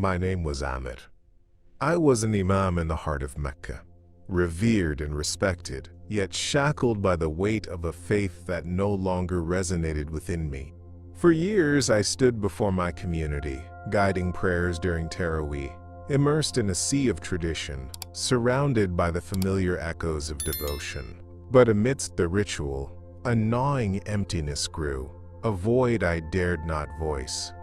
My name was Amir. I was an Imam in the heart of Mecca, revered and respected, yet shackled by the weight of a faith that no longer resonated within me. For years, I stood before my community, guiding prayers during Taraweeh, immersed in a sea of tradition, surrounded by the familiar echoes of devotion. But amidst the ritual, a gnawing emptiness grew, a void I dared not voice.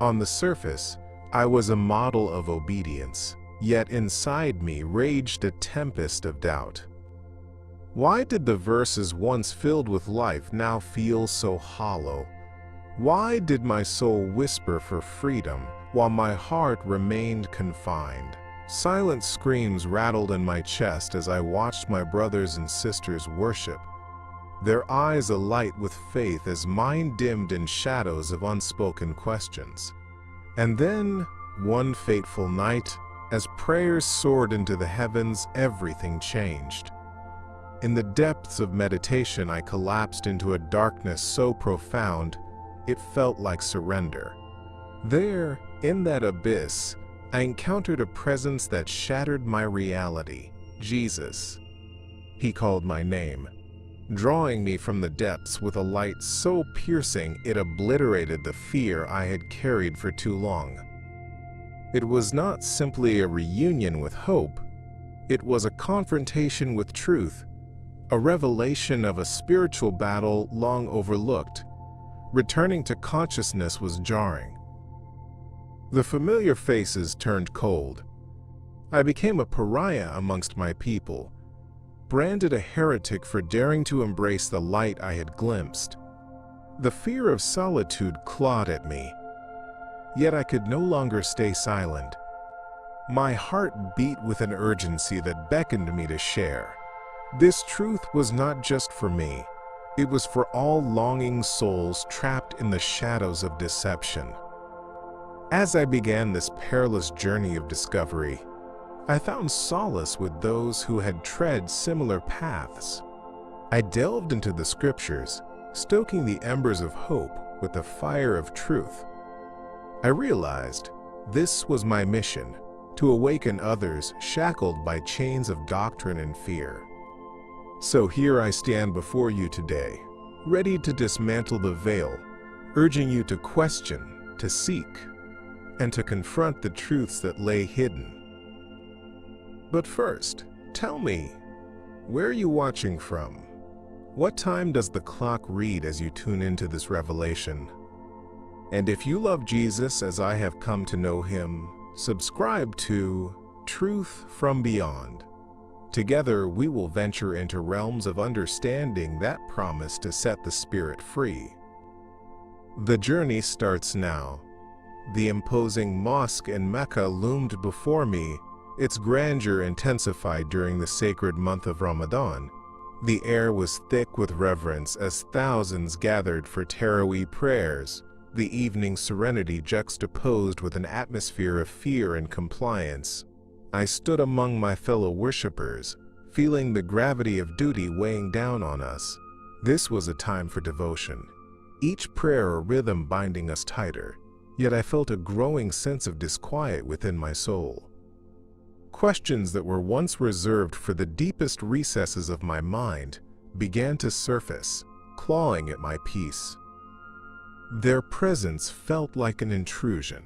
On the surface, I was a model of obedience, yet inside me raged a tempest of doubt. Why did the verses once filled with life now feel so hollow? Why did my soul whisper for freedom while my heart remained confined? Silent screams rattled in my chest as I watched my brothers and sisters worship, their eyes alight with faith as mine dimmed in shadows of unspoken questions. And then, one fateful night, as prayers soared into the heavens, everything changed. In the depths of meditation, I collapsed into a darkness so profound, it felt like surrender. There, in that abyss, I encountered a presence that shattered my reality, Jesus. He called my name, drawing me from the depths with a light so piercing it obliterated the fear I had carried for too long. It was not simply a reunion with hope, it was a confrontation with truth, a revelation of a spiritual battle long overlooked. Returning to consciousness was jarring. The familiar faces turned cold. I became a pariah amongst my people, branded a heretic for daring to embrace the light I had glimpsed. The fear of solitude clawed at me, yet I could no longer stay silent. My heart beat with an urgency that beckoned me to share. This truth was not just for me, it was for all longing souls trapped in the shadows of deception. As I began this perilous journey of discovery, I found solace with those who had tread similar paths. I delved into the scriptures, stoking the embers of hope with the fire of truth. I realized this was my mission, to awaken others shackled by chains of doctrine and fear. So here I stand before you today, ready to dismantle the veil, urging you to question, to seek, and to confront the truths that lay hidden. But first, tell me, where are you watching from? What time does the clock read as you tune into this revelation? And if you love Jesus as I have come to know him, subscribe to Truth from Beyond. Together, we will venture into realms of understanding that promise to set the spirit free. The journey starts now. The imposing mosque in Mecca loomed before me, its grandeur intensified during the sacred month of Ramadan. The air was thick with reverence as thousands gathered for Taraweeh prayers, the evening serenity juxtaposed with an atmosphere of fear and compliance. I stood among my fellow worshippers, feeling the gravity of duty weighing down on us. This was a time for devotion, each prayer a rhythm binding us tighter, yet I felt a growing sense of disquiet within my soul. Questions that were once reserved for the deepest recesses of my mind began to surface, clawing at my peace. Their presence felt like an intrusion.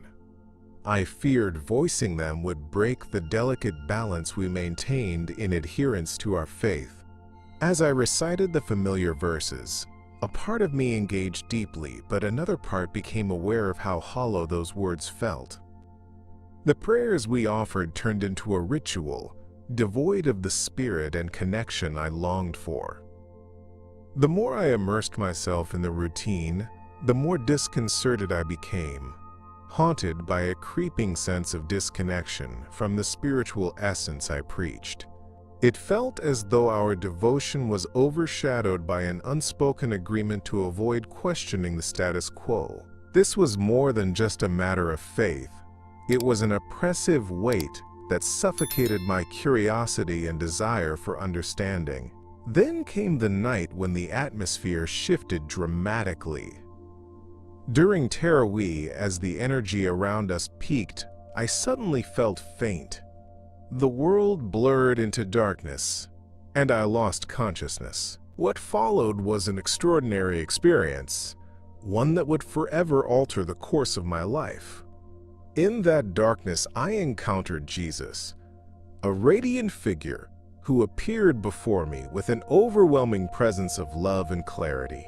I feared voicing them would break the delicate balance we maintained in adherence to our faith. As I recited the familiar verses, a part of me engaged deeply, but another part became aware of how hollow those words felt. The prayers we offered turned into a ritual, devoid of the spirit and connection I longed for. The more I immersed myself in the routine, the more disconcerted I became, haunted by a creeping sense of disconnection from the spiritual essence I preached. It felt as though our devotion was overshadowed by an unspoken agreement to avoid questioning the status quo. This was more than just a matter of faith. It was an oppressive weight that suffocated my curiosity and desire for understanding. Then came the night when the atmosphere shifted dramatically. During Taraweeh, as the energy around us peaked, I suddenly felt faint. The world blurred into darkness, and I lost consciousness. What followed was an extraordinary experience, one that would forever alter the course of my life. In that darkness, I encountered Jesus, a radiant figure who appeared before me with an overwhelming presence of love and clarity.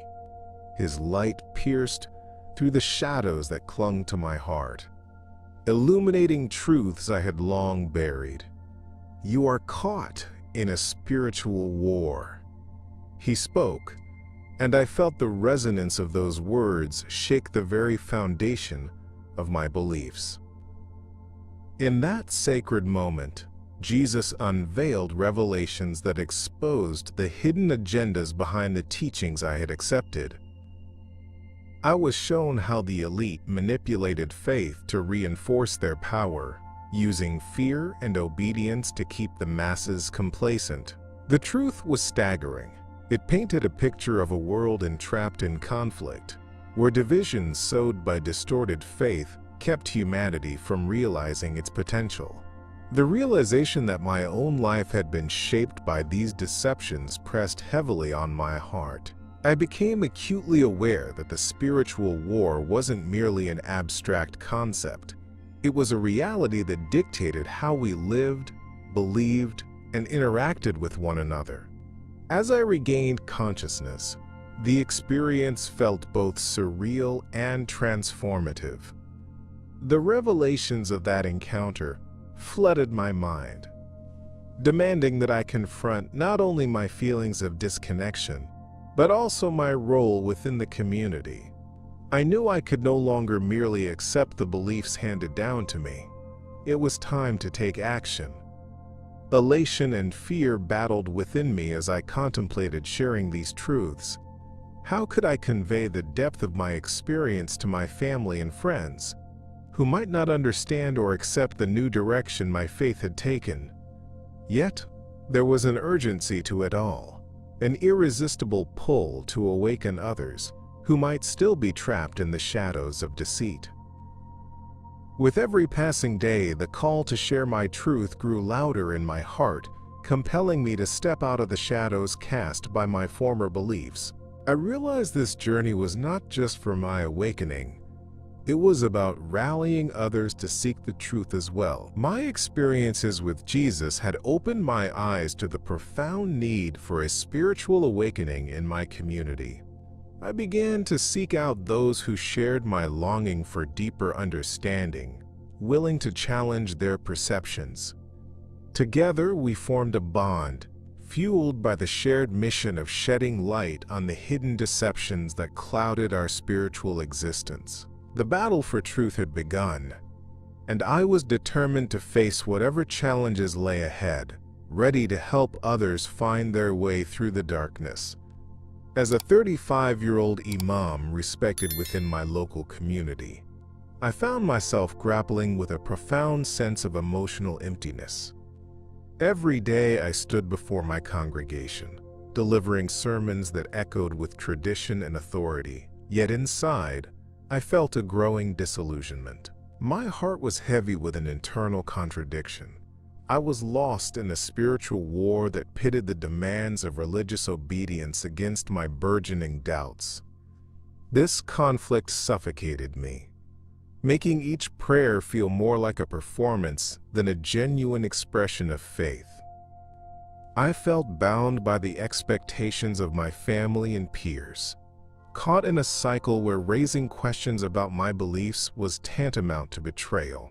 His light pierced through the shadows that clung to my heart, illuminating truths I had long buried. "You are caught in a spiritual war," he spoke, and I felt the resonance of those words shake the very foundation of my beliefs. In that sacred moment, Jesus unveiled revelations that exposed the hidden agendas behind the teachings I had accepted. I was shown how the elite manipulated faith to reinforce their power, using fear and obedience to keep the masses complacent. The truth was staggering. It painted a picture of a world entrapped in conflict, where divisions sowed by distorted faith kept humanity from realizing its potential. The realization that my own life had been shaped by these deceptions pressed heavily on my heart. I became acutely aware that the spiritual war wasn't merely an abstract concept. It was a reality that dictated how we lived, believed, and interacted with one another. As I regained consciousness, the experience felt both surreal and transformative. The revelations of that encounter flooded my mind, demanding that I confront not only my feelings of disconnection, but also my role within the community. I knew I could no longer merely accept the beliefs handed down to me. It was time to take action. Elation and fear battled within me as I contemplated sharing these truths. How could I convey the depth of my experience to my family and friends, who might not understand or accept the new direction my faith had taken? Yet, there was an urgency to it all, an irresistible pull to awaken others who might still be trapped in the shadows of deceit. With every passing day, the call to share my truth grew louder in my heart, compelling me to step out of the shadows cast by my former beliefs. I realized this journey was not just for my awakening. It was about rallying others to seek the truth as well. My experiences with Jesus had opened my eyes to the profound need for a spiritual awakening in my community. I began to seek out those who shared my longing for deeper understanding, willing to challenge their perceptions. Together, we formed a bond, fueled by the shared mission of shedding light on the hidden deceptions that clouded our spiritual existence. The battle for truth had begun, and I was determined to face whatever challenges lay ahead, ready to help others find their way through the darkness. As a 35-year-old Imam respected within my local community, I found myself grappling with a profound sense of emotional emptiness. Every day I stood before my congregation, delivering sermons that echoed with tradition and authority, yet inside, I felt a growing disillusionment. My heart was heavy with an internal contradiction. I was lost in a spiritual war that pitted the demands of religious obedience against my burgeoning doubts. This conflict suffocated me, making each prayer feel more like a performance than a genuine expression of faith. I felt bound by the expectations of my family and peers, caught in a cycle where raising questions about my beliefs was tantamount to betrayal.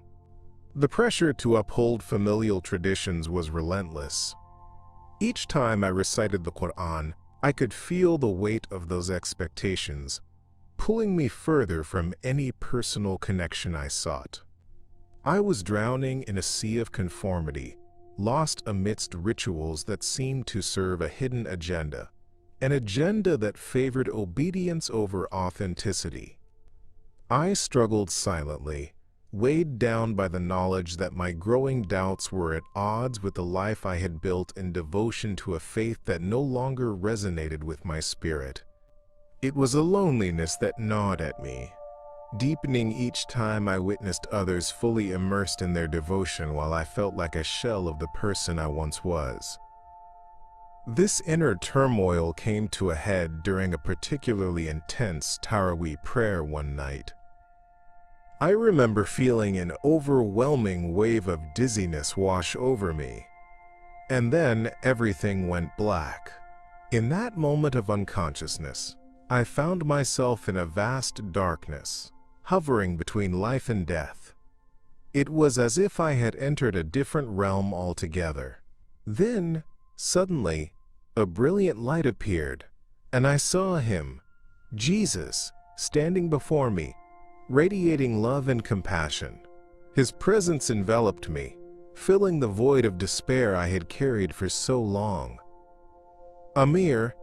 The pressure to uphold familial traditions was relentless. Each time I recited the Quran, I could feel the weight of those expectations, pulling me further from any personal connection I sought. I was drowning in a sea of conformity, lost amidst rituals that seemed to serve a hidden agenda, an agenda that favored obedience over authenticity. I struggled silently, weighed down by the knowledge that my growing doubts were at odds with the life I had built in devotion to a faith that no longer resonated with my spirit. It was a loneliness that gnawed at me, deepening each time I witnessed others fully immersed in their devotion while I felt like a shell of the person I once was. This inner turmoil came to a head during a particularly intense Taraweeh prayer one night. I remember feeling an overwhelming wave of dizziness wash over me, and then everything went black. In that moment of unconsciousness, I found myself in a vast darkness, hovering between life and death. It was as if I had entered a different realm altogether. Then, suddenly, a brilliant light appeared, and I saw him, Jesus, standing before me, radiating love and compassion. His presence enveloped me, filling the void of despair I had carried for so long. "Amir,"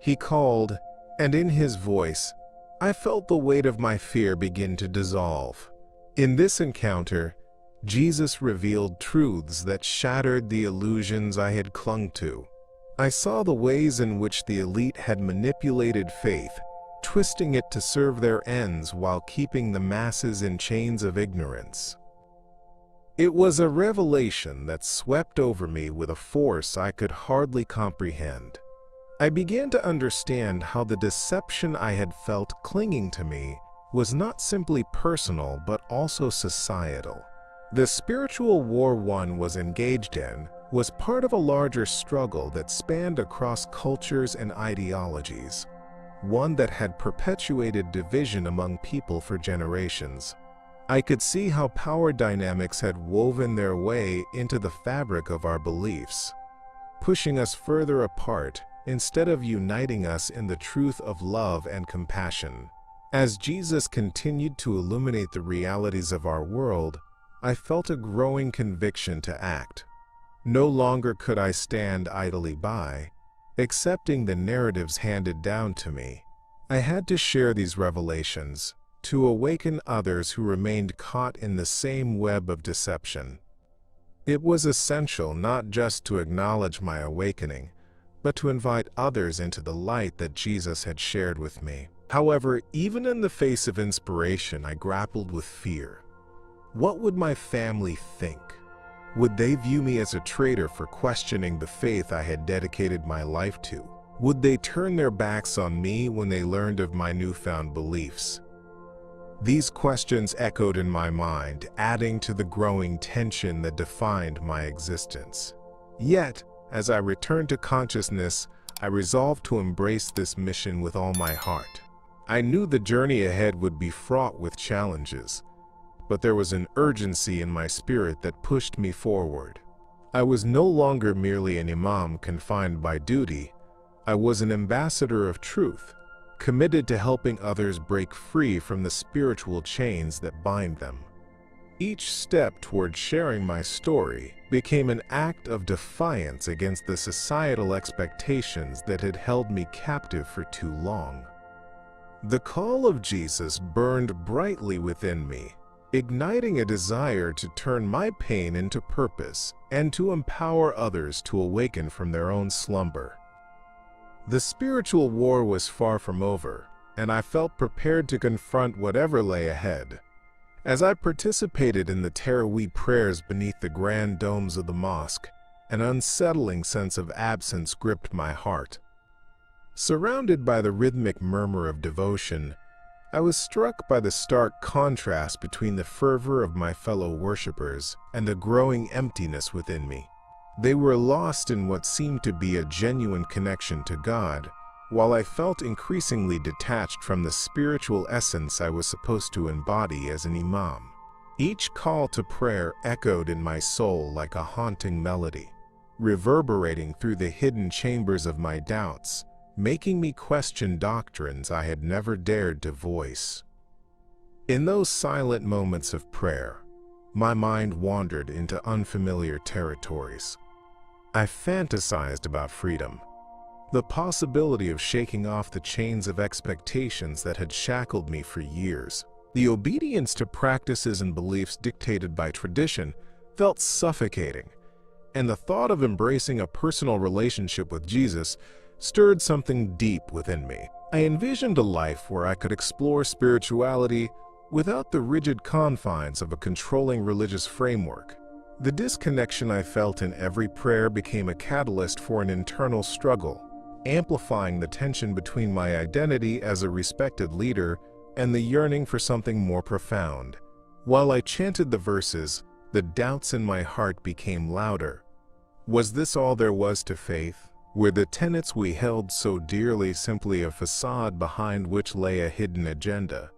he called, and in his voice, I felt the weight of my fear begin to dissolve. In this encounter, Jesus revealed truths that shattered the illusions I had clung to. I saw the ways in which the elite had manipulated faith, twisting it to serve their ends while keeping the masses in chains of ignorance. It was a revelation that swept over me with a force I could hardly comprehend. I began to understand how the deception I had felt clinging to me was not simply personal but also societal. The spiritual war one was engaged in was part of a larger struggle that spanned across cultures and ideologies, one that had perpetuated division among people for generations. I could see how power dynamics had woven their way into the fabric of our beliefs, pushing us further apart instead of uniting us in the truth of love and compassion. As Jesus continued to illuminate the realities of our world, I felt a growing conviction to act. No longer could I stand idly by, accepting the narratives handed down to me. I had to share these revelations, to awaken others who remained caught in the same web of deception. It was essential not just to acknowledge my awakening, but to invite others into the light that Jesus had shared with me. However, even in the face of inspiration, I grappled with fear. What would my family think? Would they view me as a traitor for questioning the faith I had dedicated my life to? Would they turn their backs on me when they learned of my newfound beliefs? These questions echoed in my mind, adding to the growing tension that defined my existence. Yet, as I returned to consciousness, I resolved to embrace this mission with all my heart. I knew the journey ahead would be fraught with challenges, but there was an urgency in my spirit that pushed me forward. I was no longer merely an imam confined by duty. I was an ambassador of truth, committed to helping others break free from the spiritual chains that bind them. Each step toward sharing my story became an act of defiance against the societal expectations that had held me captive for too long. The call of Jesus burned brightly within me, igniting a desire to turn my pain into purpose and to empower others to awaken from their own slumber. The spiritual war was far from over, and I felt prepared to confront whatever lay ahead. As I participated in the Taraweeh prayers beneath the grand domes of the mosque, an unsettling sense of absence gripped my heart. Surrounded by the rhythmic murmur of devotion, I was struck by the stark contrast between the fervor of my fellow worshippers and the growing emptiness within me. They were lost in what seemed to be a genuine connection to God, while I felt increasingly detached from the spiritual essence I was supposed to embody as an imam. Each call to prayer echoed in my soul like a haunting melody, reverberating through the hidden chambers of my doubts, making me question doctrines I had never dared to voice. In those silent moments of prayer, my mind wandered into unfamiliar territories. I fantasized about freedom, the possibility of shaking off the chains of expectations that had shackled me for years. The obedience to practices and beliefs dictated by tradition felt suffocating, and the thought of embracing a personal relationship with Jesus stirred something deep within me. I envisioned a life where I could explore spirituality Without the rigid confines of a controlling religious framework, the disconnection I felt in every prayer became a catalyst for an internal struggle, amplifying the tension between my identity as a respected leader and the yearning for something more profound. While I chanted the verses, the doubts in my heart became louder. Was this all there was to faith? Were the tenets we held so dearly simply a facade behind which lay a hidden agenda?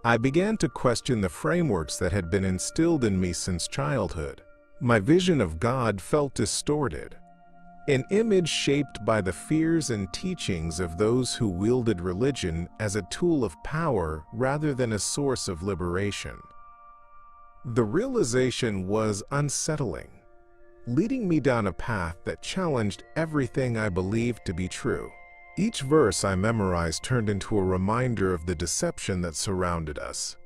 I began to question the frameworks that had been instilled in me since childhood. My vision of God felt distorted, an image shaped by the fears and teachings of those who wielded religion as a tool of power rather than a source of liberation. The realization was unsettling, leading me down a path that challenged everything I believed to be true. Each verse I memorized turned into a reminder of the deception that surrounded us.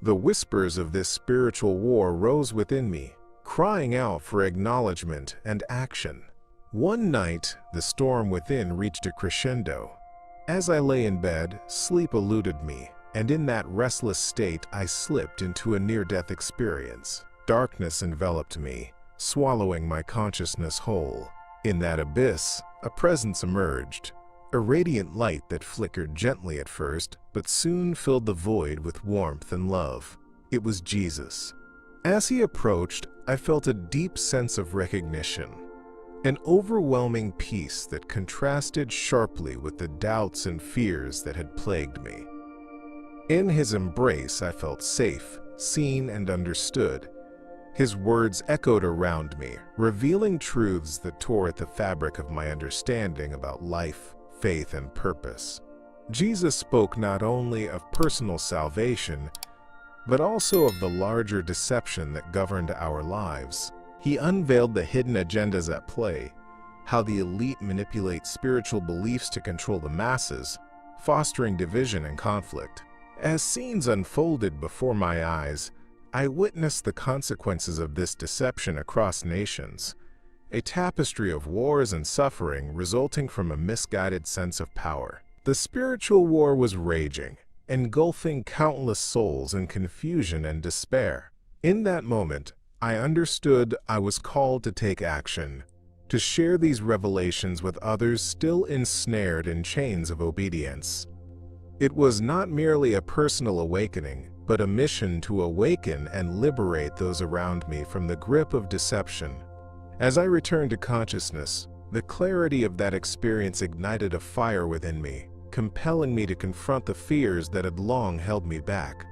The whispers of this spiritual war rose within me, crying out for acknowledgement and action. One night, the storm within reached a crescendo. As I lay in bed, sleep eluded me, and in that restless state I slipped into a near-death experience. Darkness enveloped me, swallowing my consciousness whole. In that abyss, a presence emerged, a radiant light that flickered gently at first, but soon filled the void with warmth and love. It was Jesus. As he approached, I felt a deep sense of recognition, an overwhelming peace that contrasted sharply with the doubts and fears that had plagued me. In his embrace, I felt safe, seen, and understood. His words echoed around me, revealing truths that tore at the fabric of my understanding about life, faith, and purpose. Jesus spoke not only of personal salvation, but also of the larger deception that governed our lives. He unveiled the hidden agendas at play, how the elite manipulate spiritual beliefs to control the masses, fostering division and conflict. As scenes unfolded before my eyes, I witnessed the consequences of this deception across nations, a tapestry of wars and suffering resulting from a misguided sense of power. The spiritual war was raging, engulfing countless souls in confusion and despair. In that moment, I understood I was called to take action, to share these revelations with others still ensnared in chains of obedience. It was not merely a personal awakening, but a mission to awaken and liberate those around me from the grip of deception. As I returned to consciousness, the clarity of that experience ignited a fire within me, compelling me to confront the fears that had long held me back.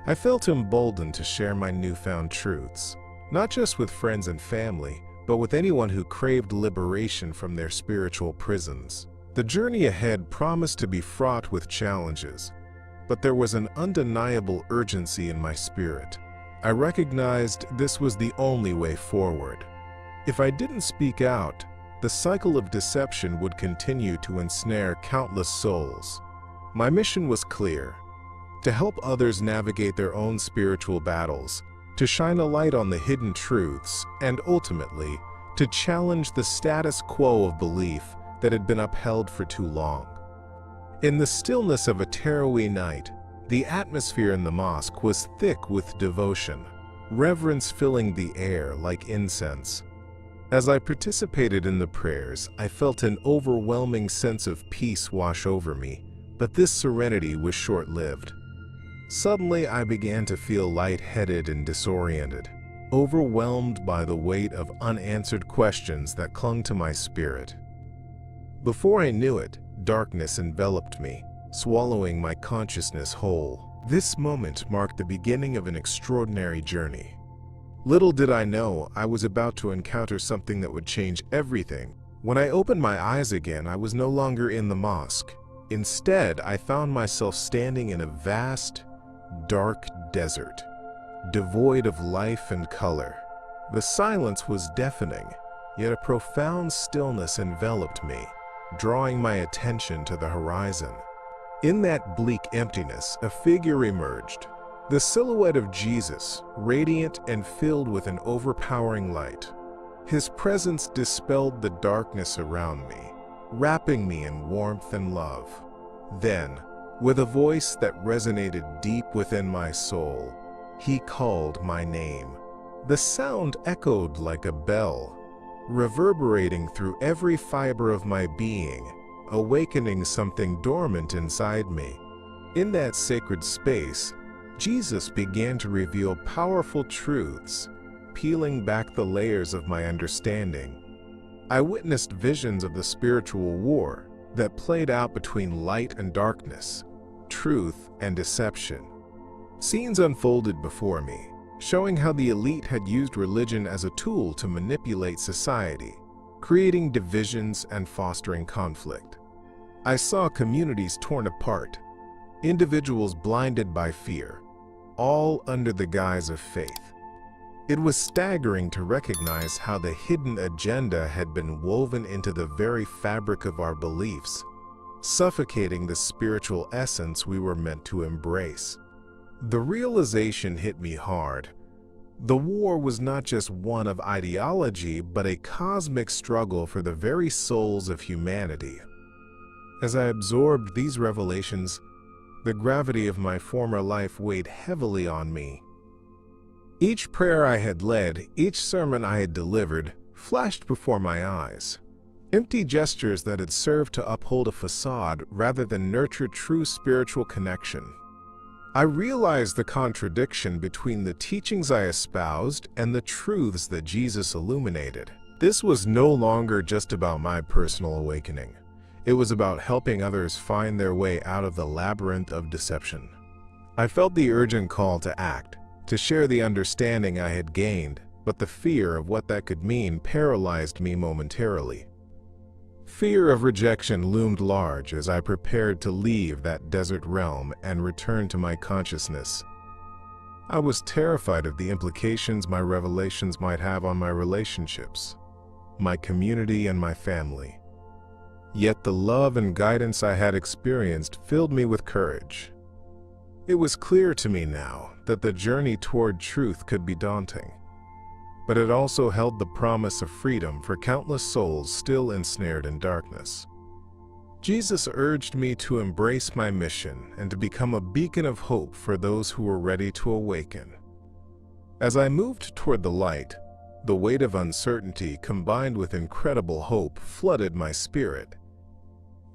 I felt emboldened to share my newfound truths, not just with friends and family, but with anyone who craved liberation from their spiritual prisons. The journey ahead promised to be fraught with challenges, but there was an undeniable urgency in my spirit. I recognized this was the only way forward. If I didn't speak out, the cycle of deception would continue to ensnare countless souls. My mission was clear: to help others navigate their own spiritual battles, to shine a light on the hidden truths, and ultimately, to challenge the status quo of belief that had been upheld for too long. In the stillness of a Taraweeh night, the atmosphere in the mosque was thick with devotion, reverence filling the air like incense. As I participated in the prayers, I felt an overwhelming sense of peace wash over me, but this serenity was short-lived. Suddenly, I began to feel lightheaded and disoriented, overwhelmed by the weight of unanswered questions that clung to my spirit. Before I knew it, darkness enveloped me, swallowing my consciousness whole. This moment marked the beginning of an extraordinary journey. Little did I know I was about to encounter something that would change everything. When I opened my eyes again, I was no longer in the mosque. Instead, I found myself standing in a vast, dark desert, devoid of life and color. The silence was deafening, yet a profound stillness enveloped me, drawing my attention to the horizon. In that bleak emptiness, a figure emerged, the silhouette of Jesus, radiant and filled with an overpowering light. His presence dispelled the darkness around me, wrapping me in warmth and love. Then, With a voice that resonated deep within my soul, he called my name. The sound echoed like a bell, reverberating through every fiber of my being, awakening something dormant inside me. In that sacred space, Jesus began to reveal powerful truths, peeling back the layers of my understanding. I witnessed visions of the spiritual war that played out between light and darkness, truth and deception. Scenes unfolded before me, showing how the elite had used religion as a tool to manipulate society, creating divisions and fostering conflict. I saw communities torn apart, individuals blinded by fear, all under the guise of faith. It was staggering to recognize how the hidden agenda had been woven into the very fabric of our beliefs, suffocating the spiritual essence we were meant to embrace. The realization hit me hard. The war was not just one of ideology, but a cosmic struggle for the very souls of humanity. As I absorbed these revelations, the gravity of my former life weighed heavily on me. Each prayer I had led, each sermon I had delivered, flashed before my eyes. Empty gestures that had served to uphold a facade rather than nurture true spiritual connection. I realized the contradiction between the teachings I espoused and the truths that Jesus illuminated. This was no longer just about my personal awakening. It was about helping others find their way out of the labyrinth of deception. I felt the urgent call to act, to share the understanding I had gained, but the fear of what that could mean paralyzed me momentarily. Fear of rejection loomed large as I prepared to leave that desert realm and return to my consciousness. I was terrified of the implications my revelations might have on my relationships, my community, and my family. Yet the love and guidance I had experienced filled me with courage. It was clear to me now that the journey toward truth could be daunting, but it also held the promise of freedom for countless souls still ensnared in darkness. Jesus urged me to embrace my mission and to become a beacon of hope for those who were ready to awaken. As I moved toward the light, the weight of uncertainty combined with incredible hope flooded my spirit.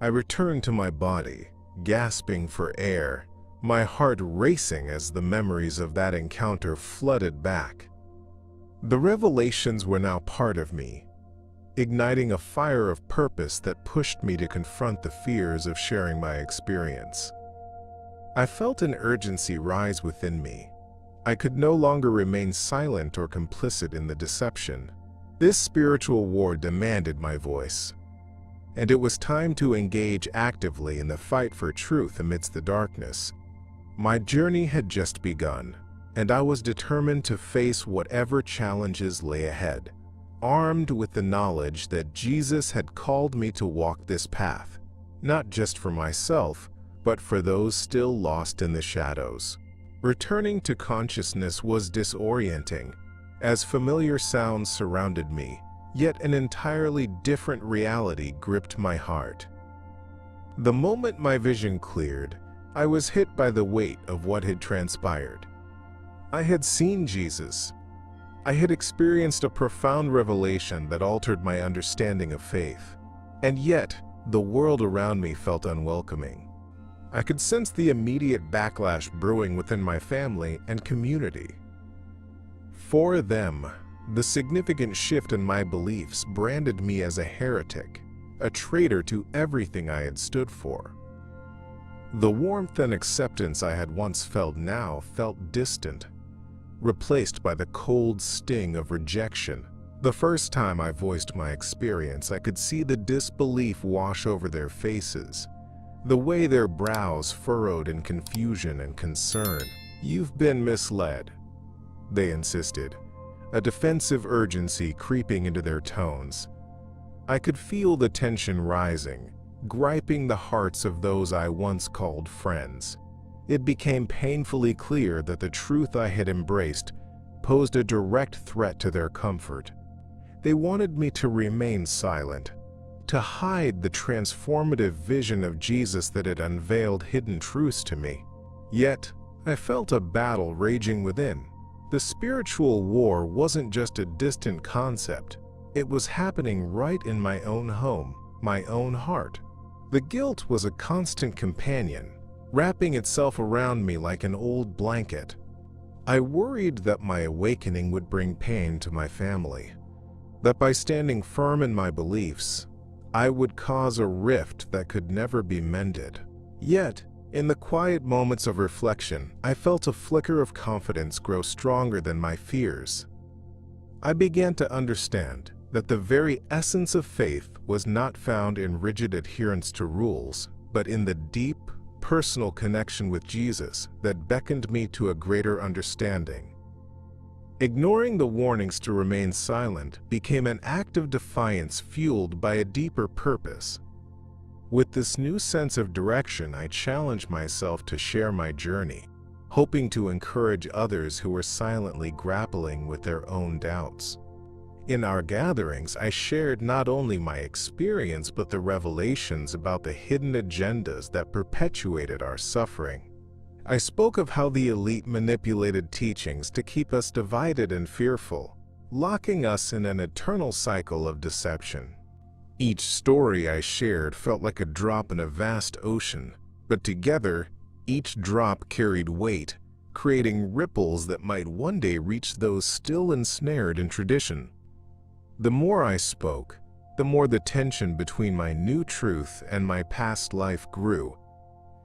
I returned to my body, gasping for air, my heart racing as the memories of that encounter flooded back. The revelations were now part of me, igniting a fire of purpose that pushed me to confront the fears of sharing my experience. I felt an urgency rise within me. I could no longer remain silent or complicit in the deception. This spiritual war demanded my voice, and it was time to engage actively in the fight for truth amidst the darkness. My journey had just begun, and I was determined to face whatever challenges lay ahead, armed with the knowledge that Jesus had called me to walk this path, not just for myself, but for those still lost in the shadows. Returning to consciousness was disorienting, as familiar sounds surrounded me, yet an entirely different reality gripped my heart. The moment my vision cleared, I was hit by the weight of what had transpired. I had seen Jesus. I had experienced a profound revelation that altered my understanding of faith. And yet, the world around me felt unwelcoming. I could sense the immediate backlash brewing within my family and community. For them, the significant shift in my beliefs branded me as a heretic, a traitor to everything I had stood for. The warmth and acceptance I had once felt now felt distant, replaced by the cold sting of rejection. The first time I voiced my experience, I could see the disbelief wash over their faces, the way their brows furrowed in confusion and concern. "You've been misled," they insisted, a defensive urgency creeping into their tones. I could feel the tension rising, griping the hearts of those I once called friends. It became painfully clear that the truth I had embraced posed a direct threat to their comfort. They wanted me to remain silent, to hide the transformative vision of Jesus that had unveiled hidden truths to me. Yet, I felt a battle raging within. The spiritual war wasn't just a distant concept. It was happening right in my own home, my own heart. The guilt was a constant companion, wrapping itself around me like an old blanket. I worried that my awakening would bring pain to my family, that by standing firm in my beliefs, I would cause a rift that could never be mended. Yet, in the quiet moments of reflection, I felt a flicker of confidence grow stronger than my fears. I began to understand that the very essence of faith was not found in rigid adherence to rules, but in the deep, personal connection with Jesus that beckoned me to a greater understanding. Ignoring the warnings to remain silent became an act of defiance fueled by a deeper purpose. With this new sense of direction, I challenged myself to share my journey, hoping to encourage others who were silently grappling with their own doubts. In our gatherings, I shared not only my experience but the revelations about the hidden agendas that perpetuated our suffering. I spoke of how the elite manipulated teachings to keep us divided and fearful, locking us in an eternal cycle of deception. Each story I shared felt like a drop in a vast ocean, but together, each drop carried weight, creating ripples that might one day reach those still ensnared in tradition. The more I spoke, the more the tension between my new truth and my past life grew.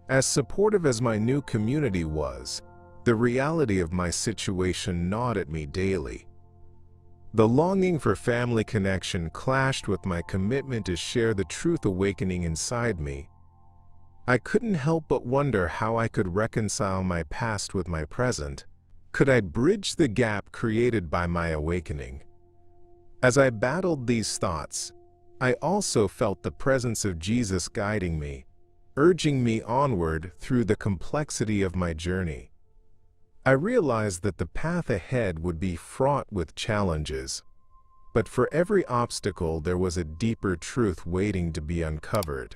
As supportive as my new community was, the reality of my situation gnawed at me daily. The longing for family connection clashed with my commitment to share the truth awakening inside me. I couldn't help but wonder how I could reconcile my past with my present. Could I bridge the gap created by my awakening? As I battled these thoughts, I also felt the presence of Jesus guiding me, urging me onward through the complexity of my journey. I realized that the path ahead would be fraught with challenges, but for every obstacle there was a deeper truth waiting to be uncovered.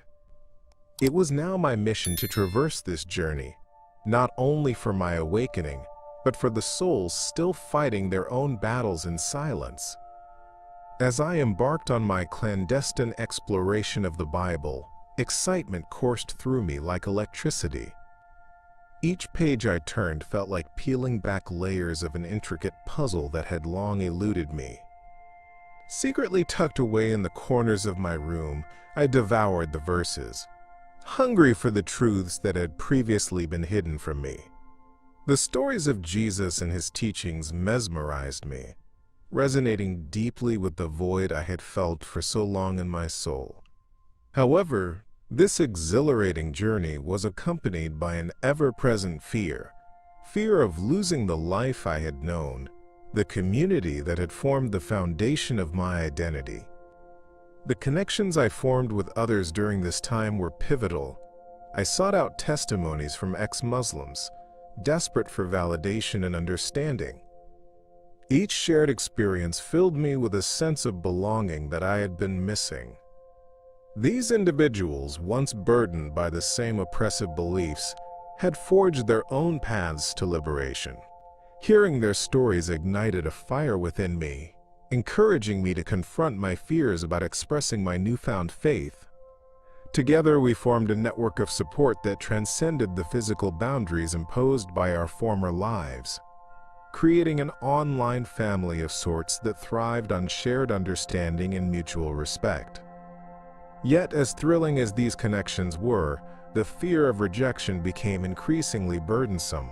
It was now my mission to traverse this journey, not only for my awakening, but for the souls still fighting their own battles in silence. As I embarked on my clandestine exploration of the Bible, excitement coursed through me like electricity. Each page I turned felt like peeling back layers of an intricate puzzle that had long eluded me. Secretly tucked away in the corners of my room, I devoured the verses, hungry for the truths that had previously been hidden from me. The stories of Jesus and his teachings mesmerized me, resonating deeply with the void I had felt for so long in my soul. However, this exhilarating journey was accompanied by an ever-present fear of losing the life I had known, the community that had formed the foundation of my identity. The connections I formed with others during this time were pivotal. I sought out testimonies from ex-Muslims, desperate for validation and understanding. Each shared experience filled me with a sense of belonging that I had been missing. These individuals, once burdened by the same oppressive beliefs, had forged their own paths to liberation. Hearing their stories ignited a fire within me, encouraging me to confront my fears about expressing my newfound faith. Together we formed a network of support that transcended the physical boundaries imposed by our former lives, creating an online family of sorts that thrived on shared understanding and mutual respect. Yet, as thrilling as these connections were, the fear of rejection became increasingly burdensome.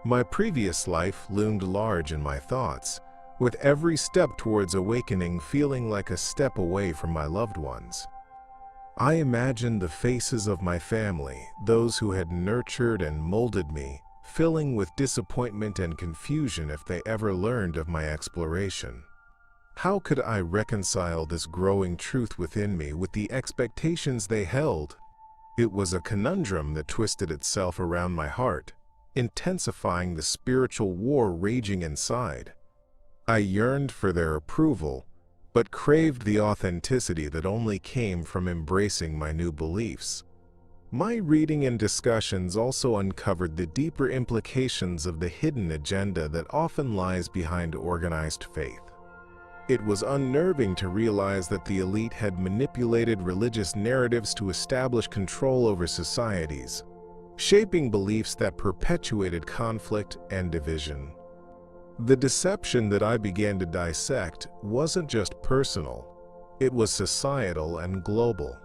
My previous life loomed large in my thoughts, with every step towards awakening feeling like a step away from my loved ones. I imagined the faces of my family, those who had nurtured and molded me, filling with disappointment and confusion if they ever learned of my exploration. How could I reconcile this growing truth within me with the expectations they held? It was a conundrum that twisted itself around my heart, intensifying the spiritual war raging inside. I yearned for their approval, but craved the authenticity that only came from embracing my new beliefs. My reading and discussions also uncovered the deeper implications of the hidden agenda that often lies behind organized faith. It was unnerving to realize that the elite had manipulated religious narratives to establish control over societies, shaping beliefs that perpetuated conflict and division. The deception that I began to dissect wasn't just personal, it was societal and global.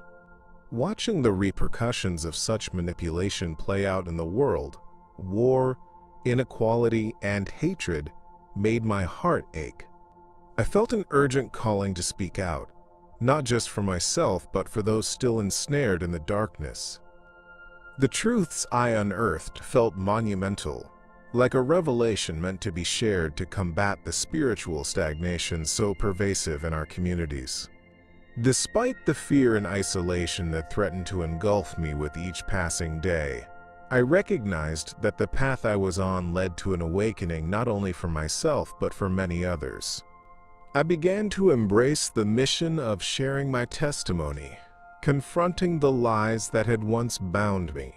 Watching the repercussions of such manipulation play out in the world, war, inequality, and hatred made my heart ache. I felt an urgent calling to speak out, not just for myself but for those still ensnared in the darkness. The truths I unearthed felt monumental, like a revelation meant to be shared to combat the spiritual stagnation so pervasive in our communities. Despite the fear and isolation that threatened to engulf me with each passing day, I recognized that the path I was on led to an awakening not only for myself but for many others. I began to embrace the mission of sharing my testimony, confronting the lies that had once bound me.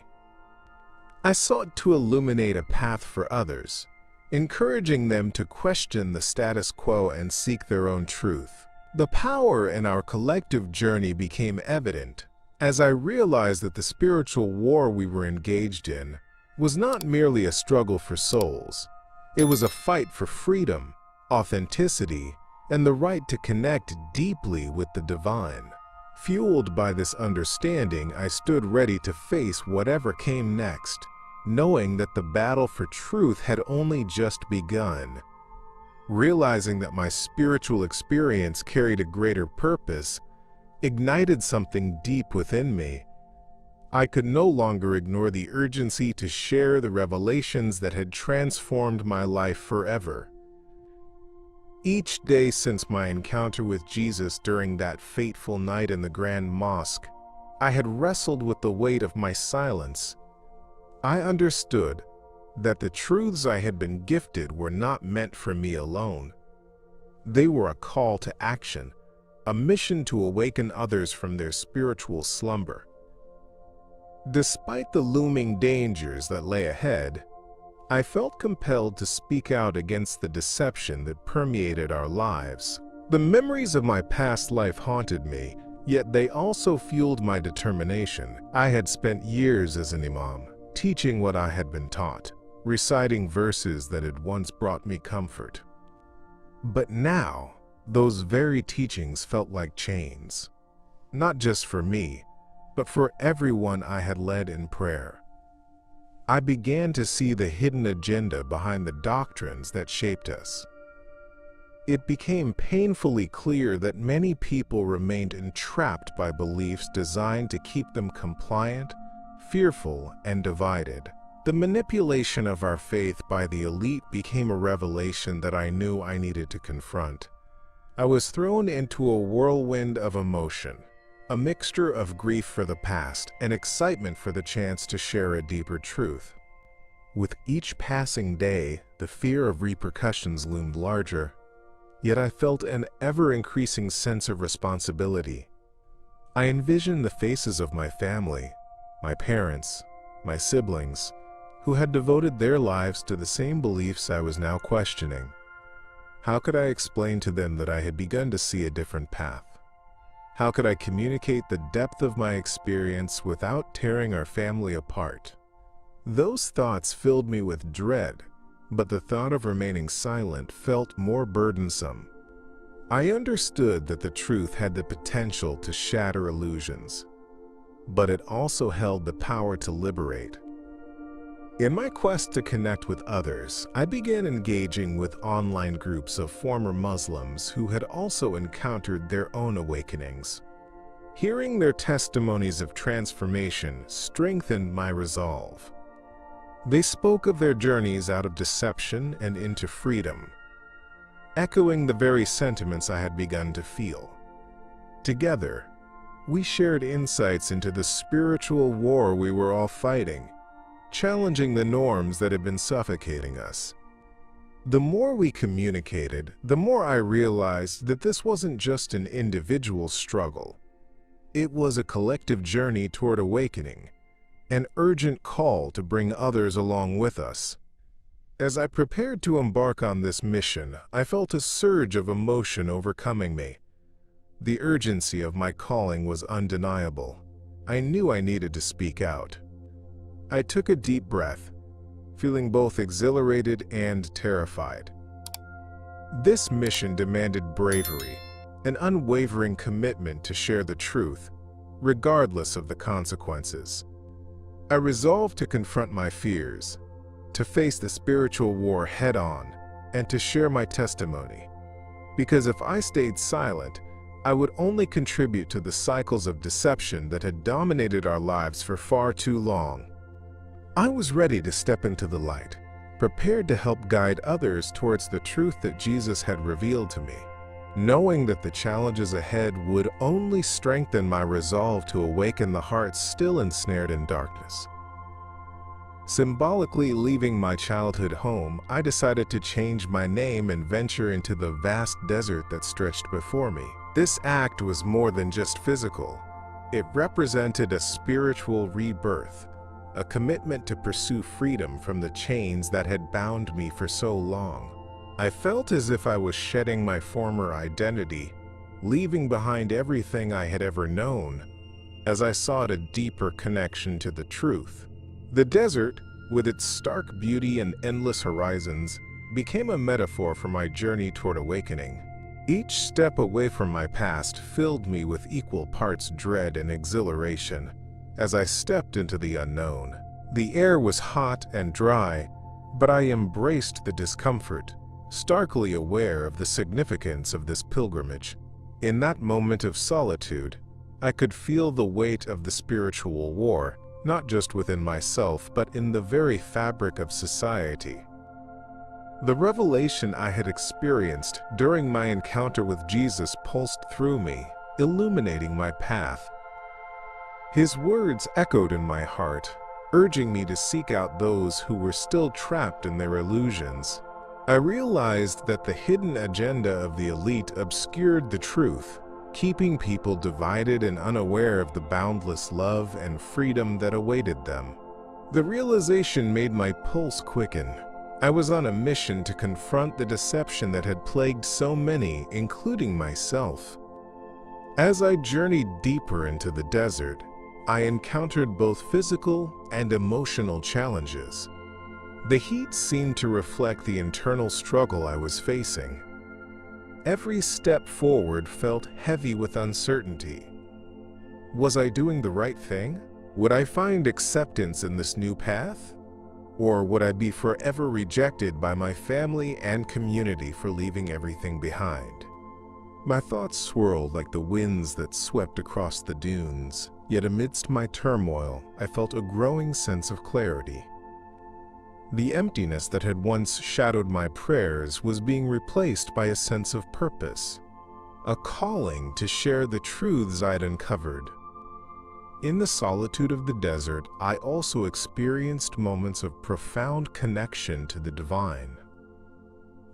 I sought to illuminate a path for others, encouraging them to question the status quo and seek their own truth. The power in our collective journey became evident as I realized that the spiritual war we were engaged in was not merely a struggle for souls. It was a fight for freedom, authenticity, and the right to connect deeply with the divine. Fueled by this understanding, I stood ready to face whatever came next, knowing that the battle for truth had only just begun. Realizing that my spiritual experience carried a greater purpose ignited something deep within me. I could no longer ignore the urgency to share the revelations that had transformed my life forever. Each day since my encounter with Jesus during that fateful night in the Grand Mosque, I had wrestled with the weight of my silence. I understood that the truths I had been gifted were not meant for me alone. They were a call to action, a mission to awaken others from their spiritual slumber. Despite the looming dangers that lay ahead, I felt compelled to speak out against the deception that permeated our lives. The memories of my past life haunted me, yet they also fueled my determination. I had spent years as an Imam, teaching what I had been taught, reciting verses that had once brought me comfort. But now, those very teachings felt like chains, not just for me, but for everyone I had led in prayer. I began to see the hidden agenda behind the doctrines that shaped us. It became painfully clear that many people remained entrapped by beliefs designed to keep them compliant, fearful, and divided. The manipulation of our faith by the elite became a revelation that I knew I needed to confront. I was thrown into a whirlwind of emotion, a mixture of grief for the past and excitement for the chance to share a deeper truth. With each passing day, the fear of repercussions loomed larger, yet I felt an ever-increasing sense of responsibility. I envisioned the faces of my family, my parents, my siblings, who had devoted their lives to the same beliefs I was now questioning. How could I explain to them that I had begun to see a different path? How could I communicate the depth of my experience without tearing our family apart? Those thoughts filled me with dread, but the thought of remaining silent felt more burdensome. I understood that the truth had the potential to shatter illusions, but it also held the power to liberate. In my quest to connect with others, I began engaging with online groups of former Muslims who had also encountered their own awakenings. Hearing their testimonies of transformation strengthened my resolve. They spoke of their journeys out of deception and into freedom, echoing the very sentiments I had begun to feel. Together, we shared insights into the spiritual war we were all fighting, challenging the norms that had been suffocating us. The more we communicated, the more I realized that this wasn't just an individual struggle. It was a collective journey toward awakening, an urgent call to bring others along with us. As I prepared to embark on this mission, I felt a surge of emotion overcoming me. The urgency of my calling was undeniable. I knew I needed to speak out. I took a deep breath, feeling both exhilarated and terrified. This mission demanded bravery, an unwavering commitment to share the truth, regardless of the consequences. I resolved to confront my fears, to face the spiritual war head-on, and to share my testimony. Because if I stayed silent, I would only contribute to the cycles of deception that had dominated our lives for far too long. I was ready to step into the light, prepared to help guide others towards the truth that Jesus had revealed to me, knowing that the challenges ahead would only strengthen my resolve to awaken the hearts still ensnared in darkness. Symbolically leaving my childhood home, I decided to change my name and venture into the vast desert that stretched before me. This act was more than just physical. It represented a spiritual rebirth, a commitment to pursue freedom from the chains that had bound me for so long. I felt as if I was shedding my former identity, leaving behind everything I had ever known, as I sought a deeper connection to the truth. The desert, with its stark beauty and endless horizons, became a metaphor for my journey toward awakening. Each step away from my past filled me with equal parts dread and exhilaration as I stepped into the unknown. The air was hot and dry, but I embraced the discomfort, starkly aware of the significance of this pilgrimage. In that moment of solitude, I could feel the weight of the spiritual war, not just within myself, but in the very fabric of society. The revelation I had experienced during my encounter with Jesus pulsed through me, illuminating my path. His words echoed in my heart, urging me to seek out those who were still trapped in their illusions. I realized that the hidden agenda of the elite obscured the truth, keeping people divided and unaware of the boundless love and freedom that awaited them. The realization made my pulse quicken. I was on a mission to confront the deception that had plagued so many, including myself. As I journeyed deeper into the desert, I encountered both physical and emotional challenges. The heat seemed to reflect the internal struggle I was facing. Every step forward felt heavy with uncertainty. Was I doing the right thing? Would I find acceptance in this new path? Or would I be forever rejected by my family and community for leaving everything behind? My thoughts swirled like the winds that swept across the dunes, yet amidst my turmoil, I felt a growing sense of clarity. The emptiness that had once shadowed my prayers was being replaced by a sense of purpose, a calling to share the truths I'd uncovered. In the solitude of the desert, I also experienced moments of profound connection to the divine.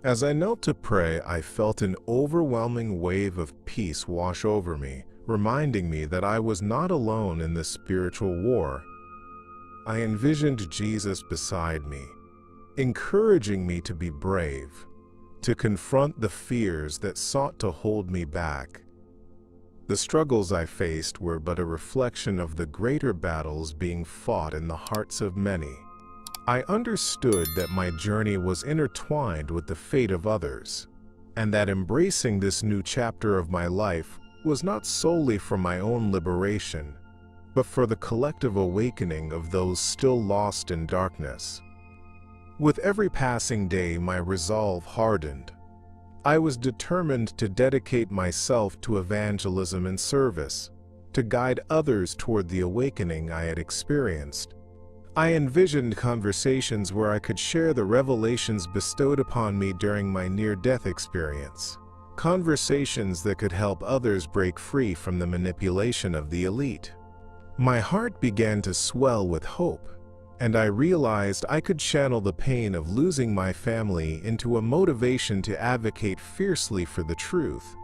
As I knelt to pray, I felt an overwhelming wave of peace wash over me, reminding me that I was not alone in this spiritual war. I envisioned Jesus beside me, encouraging me to be brave, to confront the fears that sought to hold me back. The struggles I faced were but a reflection of the greater battles being fought in the hearts of many. I understood that my journey was intertwined with the fate of others, and that embracing this new chapter of my life was not solely for my own liberation, but for the collective awakening of those still lost in darkness. With every passing day, my resolve hardened. I was determined to dedicate myself to evangelism and service, to guide others toward the awakening I had experienced. I envisioned conversations where I could share the revelations bestowed upon me during my near-death experience, conversations that could help others break free from the manipulation of the elite. My heart began to swell with hope, and I realized I could channel the pain of losing my family into a motivation to advocate fiercely for the truth.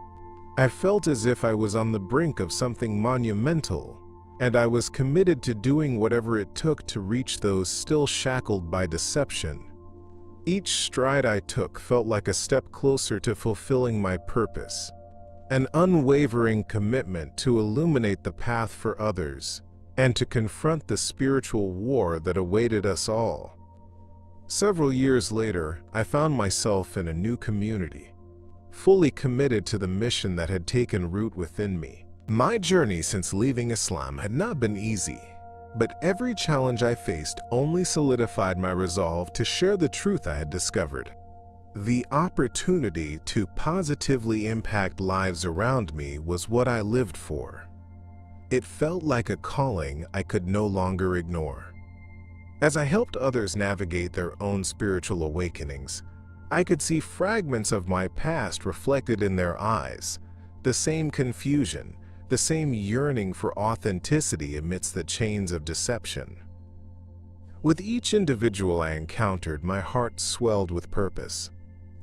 I felt as if I was on the brink of something monumental, and I was committed to doing whatever it took to reach those still shackled by deception. Each stride I took felt like a step closer to fulfilling my purpose, an unwavering commitment to illuminate the path for others and to confront the spiritual war that awaited us all. Several years later, I found myself in a new community, fully committed to the mission that had taken root within me. My journey since leaving Islam had not been easy, but every challenge I faced only solidified my resolve to share the truth I had discovered. The opportunity to positively impact lives around me was what I lived for. It felt like a calling I could no longer ignore. As I helped others navigate their own spiritual awakenings, I could see fragments of my past reflected in their eyes, the same confusion, the same yearning for authenticity amidst the chains of deception. With each individual I encountered, my heart swelled with purpose.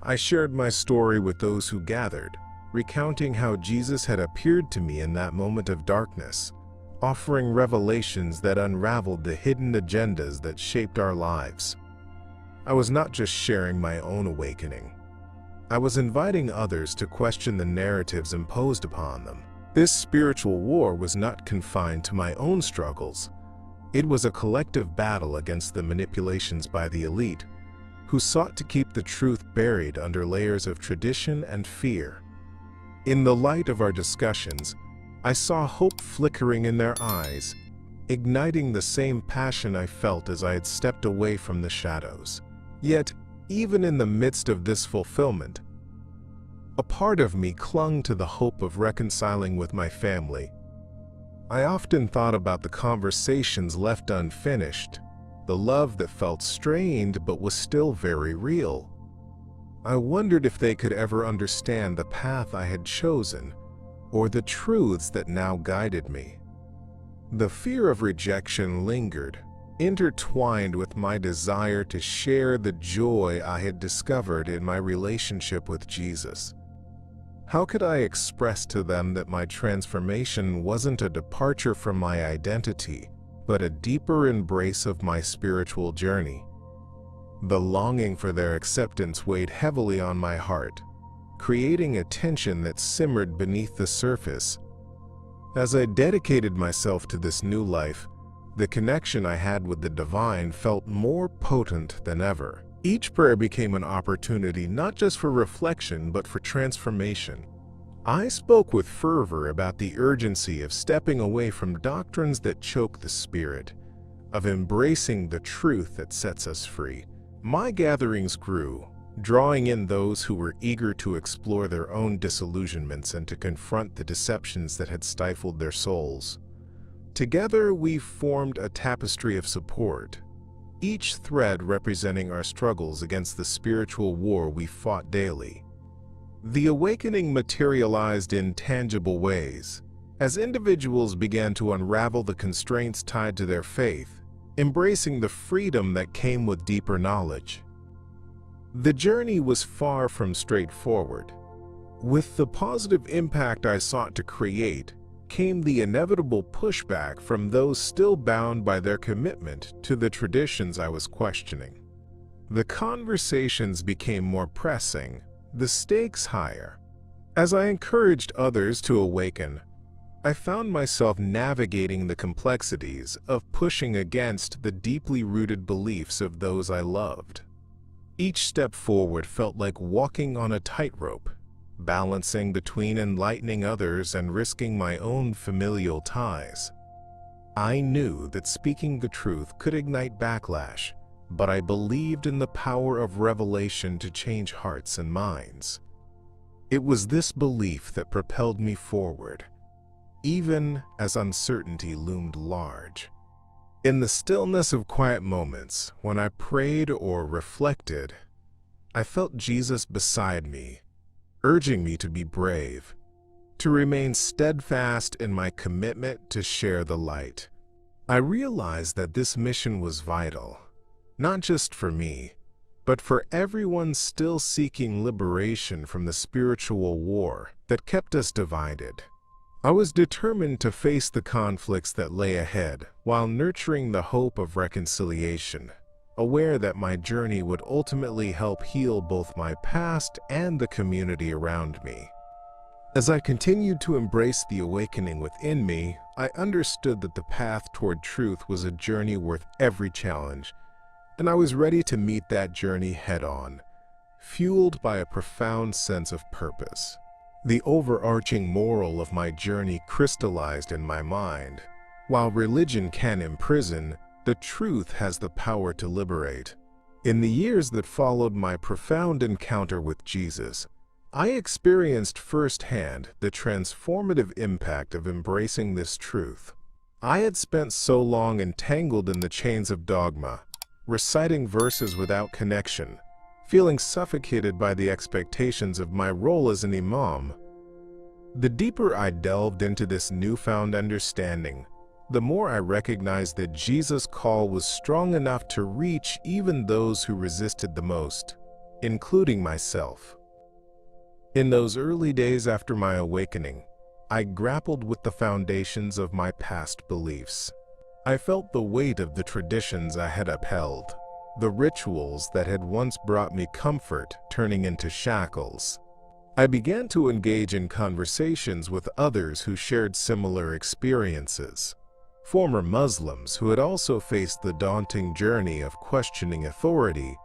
I shared my story with those who gathered, recounting how Jesus had appeared to me in that moment of darkness, offering revelations that unraveled the hidden agendas that shaped our lives. I was not just sharing my own awakening. I was inviting others to question the narratives imposed upon them. This spiritual war was not confined to my own struggles. It was a collective battle against the manipulations by the elite, who sought to keep the truth buried under layers of tradition and fear. In the light of our discussions, I saw hope flickering in their eyes, igniting the same passion I felt as I had stepped away from the shadows. Yet, even in the midst of this fulfillment, a part of me clung to the hope of reconciling with my family. I often thought about the conversations left unfinished, the love that felt strained but was still very real. I wondered if they could ever understand the path I had chosen, or the truths that now guided me. The fear of rejection lingered, intertwined with my desire to share the joy I had discovered in my relationship with Jesus. How could I express to them that my transformation wasn't a departure from my identity, but a deeper embrace of my spiritual journey? The longing for their acceptance weighed heavily on my heart, creating a tension that simmered beneath the surface. As I dedicated myself to this new life, the connection I had with the divine felt more potent than ever. Each prayer became an opportunity not just for reflection but for transformation. I spoke with fervor about the urgency of stepping away from doctrines that choke the spirit, of embracing the truth that sets us free. My gatherings grew, drawing in those who were eager to explore their own disillusionments and to confront the deceptions that had stifled their souls. Together, we formed a tapestry of support, each thread representing our struggles against the spiritual war we fought daily. The awakening materialized in tangible ways, as individuals began to unravel the constraints tied to their faith, embracing the freedom that came with deeper knowledge. The journey was far from straightforward. With the positive impact I sought to create, came the inevitable pushback from those still bound by their commitment to the traditions I was questioning. The conversations became more pressing, the stakes higher. As I encouraged others to awaken, I found myself navigating the complexities of pushing against the deeply rooted beliefs of those I loved. Each step forward felt like walking on a tightrope, balancing between enlightening others and risking my own familial ties. I knew that speaking the truth could ignite backlash, but I believed in the power of revelation to change hearts and minds. It was this belief that propelled me forward, even as uncertainty loomed large. In the stillness of quiet moments, when I prayed or reflected, I felt Jesus beside me, urging me to be brave, to remain steadfast in my commitment to share the light. I realized that this mission was vital, not just for me, but for everyone still seeking liberation from the spiritual war that kept us divided. I was determined to face the conflicts that lay ahead while nurturing the hope of reconciliation, aware that my journey would ultimately help heal both my past and the community around me. As I continued to embrace the awakening within me, I understood that the path toward truth was a journey worth every challenge, and I was ready to meet that journey head-on, fueled by a profound sense of purpose. The overarching moral of my journey crystallized in my mind. While religion can imprison, the truth has the power to liberate. In the years that followed my profound encounter with Jesus, I experienced firsthand the transformative impact of embracing this truth. I had spent so long entangled in the chains of dogma, reciting verses without connection, feeling suffocated by the expectations of my role as an imam. The deeper I delved into this newfound understanding, the more I recognized that Jesus' call was strong enough to reach even those who resisted the most, including myself. In those early days after my awakening, I grappled with the foundations of my past beliefs. I felt the weight of the traditions I had upheld, the rituals that had once brought me comfort turning into shackles. I began to engage in conversations with others who shared similar experiences, former Muslims who had also faced the daunting journey of questioning authority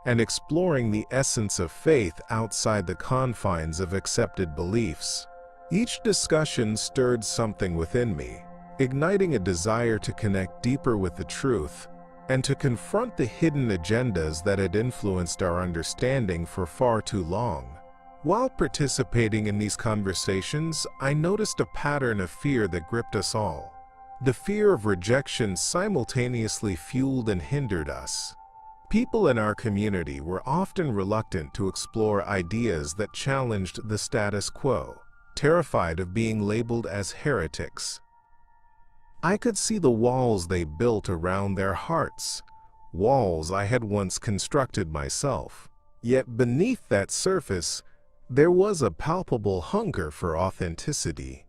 and exploring the essence of faith outside the confines of accepted beliefs. Each discussion stirred something within me, igniting a desire to connect deeper with the truth and to confront the hidden agendas that had influenced our understanding for far too long. While participating in these conversations, I noticed a pattern of fear that gripped us all. The fear of rejection simultaneously fueled and hindered us. People in our community were often reluctant to explore ideas that challenged the status quo, terrified of being labeled as heretics. I could see the walls they built around their hearts, walls I had once constructed myself. Yet beneath that surface, there was a palpable hunger for authenticity,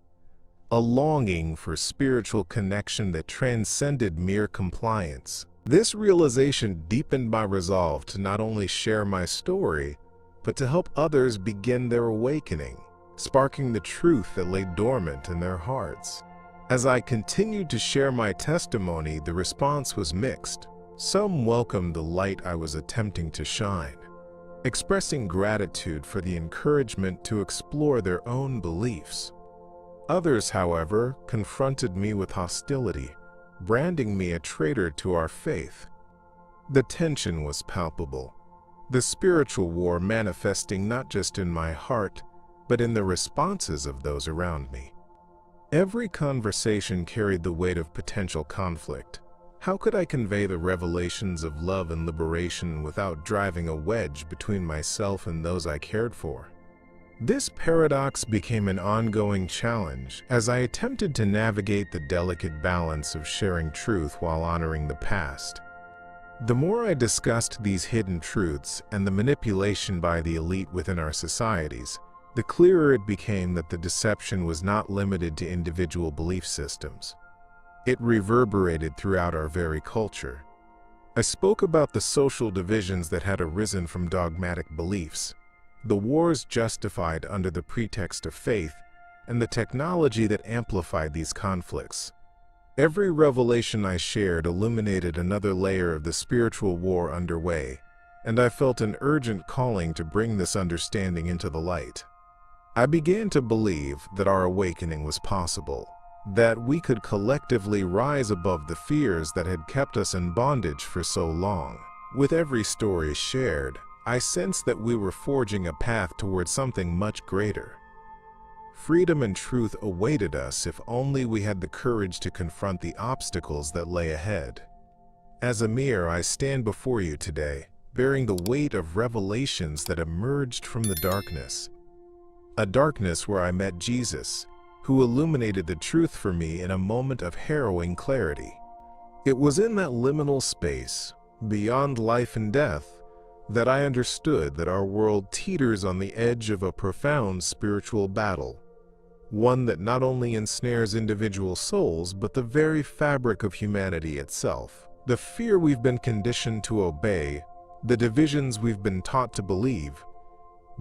a longing for spiritual connection that transcended mere compliance. This realization deepened my resolve to not only share my story, but to help others begin their awakening, sparking the truth that lay dormant in their hearts. As I continued to share my testimony, the response was mixed. Some welcomed the light I was attempting to shine, expressing gratitude for the encouragement to explore their own beliefs. Others, however, confronted me with hostility, branding me a traitor to our faith. The tension was palpable, the spiritual war manifesting not just in my heart, but in the responses of those around me. Every conversation carried the weight of potential conflict. How could I convey the revelations of love and liberation without driving a wedge between myself and those I cared for? This paradox became an ongoing challenge as I attempted to navigate the delicate balance of sharing truth while honoring the past. The more I discussed these hidden truths and the manipulation by the elite within our societies, the clearer it became that the deception was not limited to individual belief systems. It reverberated throughout our very culture. I spoke about the social divisions that had arisen from dogmatic beliefs, the wars justified under the pretext of faith, and the technology that amplified these conflicts. Every revelation I shared illuminated another layer of the spiritual war underway, and I felt an urgent calling to bring this understanding into the light. I began to believe that our awakening was possible, that we could collectively rise above the fears that had kept us in bondage for so long. With every story shared, I sensed that we were forging a path towards something much greater. Freedom and truth awaited us if only we had the courage to confront the obstacles that lay ahead. As Amir, I stand before you today, bearing the weight of revelations that emerged from the darkness. A darkness where I met Jesus, who illuminated the truth for me in a moment of harrowing clarity. It was in that liminal space, beyond life and death, that I understood that our world teeters on the edge of a profound spiritual battle, one that not only ensnares individual souls but the very fabric of humanity itself. The fear we've been conditioned to obey, the divisions we've been taught to believe,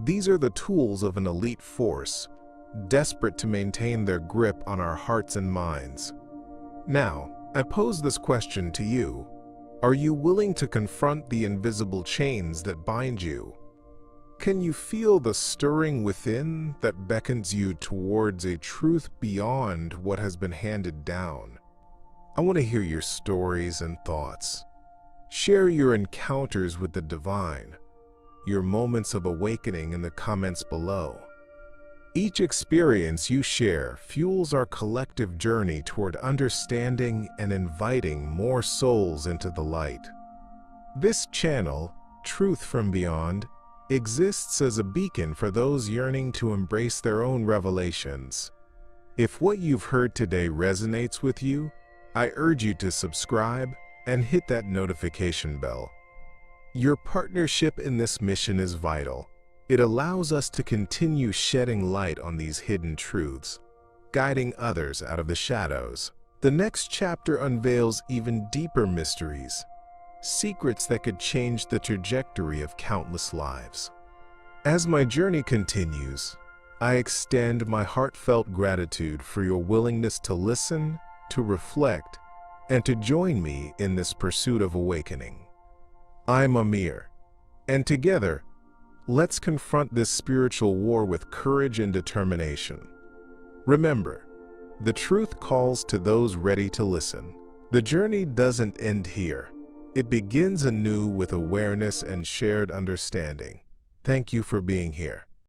these are the tools of an elite force, desperate to maintain their grip on our hearts and minds. Now, I pose this question to you. Are you willing to confront the invisible chains that bind you? Can you feel the stirring within that beckons you towards a truth beyond what has been handed down? I want to hear your stories and thoughts. Share your encounters with the divine, your moments of awakening in the comments below. Each experience you share fuels our collective journey toward understanding and inviting more souls into the light. This channel, Truth from Beyond, exists as a beacon for those yearning to embrace their own revelations. If what you've heard today resonates with you, I urge you to subscribe and hit that notification bell. Your partnership in this mission is vital. It allows us to continue shedding light on these hidden truths, guiding others out of the shadows. The next chapter unveils even deeper mysteries, secrets that could change the trajectory of countless lives. As my journey continues, I extend my heartfelt gratitude for your willingness to listen, to reflect, and to join me in this pursuit of awakening. I'm Amir, and together, let's confront this spiritual war with courage and determination. Remember, the truth calls to those ready to listen. The journey doesn't end here. It begins anew with awareness and shared understanding. Thank you for being here.